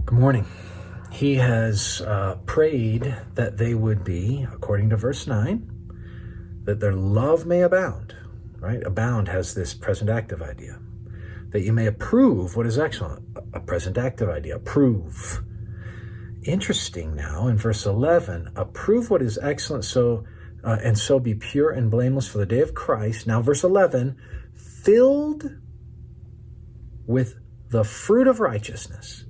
Good morning. He has prayed that they would be, according to verse 9, that their love may abound, right? Abound has this present active idea. That you may approve what is excellent, a present active idea, approve. Interesting now, in verse 11, approve what is excellent and so be pure and blameless for the day of Christ. Now, verse 11, filled with the fruit of righteousness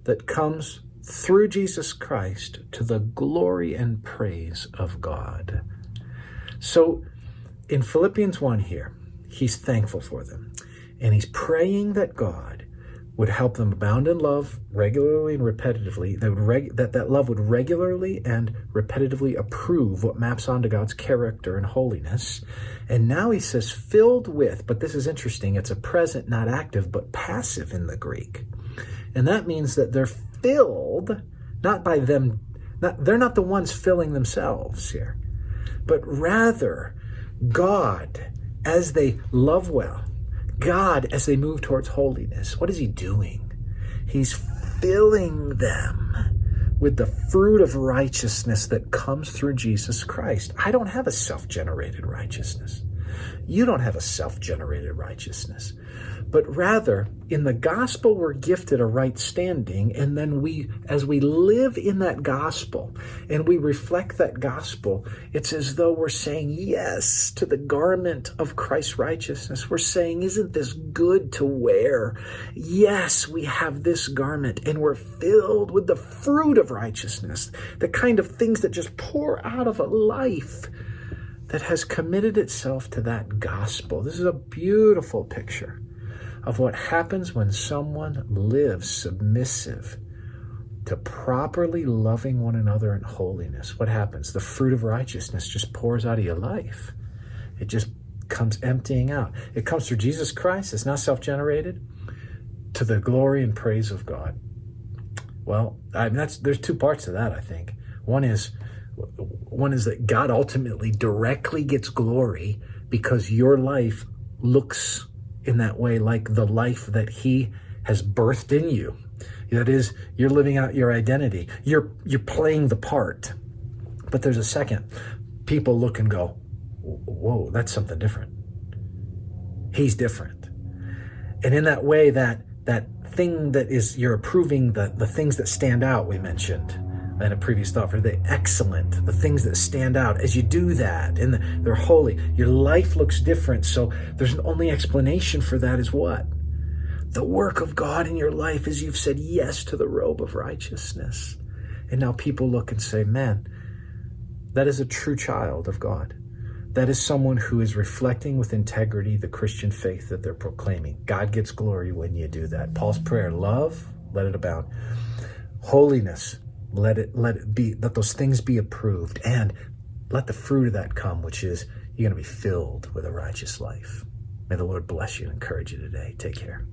that comes through Jesus Christ to the glory and praise of God. So in Philippians 1 here, he's thankful for them. And he's praying that God would help them abound in love regularly and repetitively, that love would regularly and repetitively approve what maps onto God's character and holiness. And now he says filled with, but this is interesting, it's a present, not active, but passive in the Greek. And that means that they're filled, not by them, they're not the ones filling themselves here, but rather God, as they love well, God, as they move towards holiness, what is he doing? He's filling them with the fruit of righteousness that comes through Jesus Christ. I don't have a self-generated righteousness. You don't have a self-generated righteousness. But rather, in the gospel, we're gifted a right standing, and then as we live in that gospel and we reflect that gospel, it's as though we're saying yes to the garment of Christ's righteousness. We're saying, isn't this good to wear? Yes, we have this garment, and we're filled with the fruit of righteousness, the kind of things that just pour out of a life that has committed itself to that gospel. This is a beautiful picture of what happens when someone lives submissive to properly loving one another in holiness. What happens? The fruit of righteousness just pours out of your life. It just comes emptying out. It comes through Jesus Christ. It's not self-generated, to the glory and praise of God. Well, there's two parts to that, I think. One is that God ultimately directly gets glory because your life looks in that way like the life that he has birthed in you. That is, you're living out your identity. You're playing the part. But there's a second. People look and go, whoa, that's something different. He's different. And in that way, that thing that is, you're approving the things that stand out, we mentioned in a previous thought, for the excellent, the things that stand out. As you do that, and they're holy, your life looks different. So there's an only explanation for that is what? The work of God in your life as you've said yes to the robe of righteousness. And now people look and say, man, that is a true child of God. That is someone who is reflecting with integrity the Christian faith that they're proclaiming. God gets glory when you do that. Paul's prayer, love, let it abound. Holiness, let it be, let those things be approved, and let the fruit of that come, which is you're going to be filled with a righteous life. May the Lord bless you and encourage you today. Take care.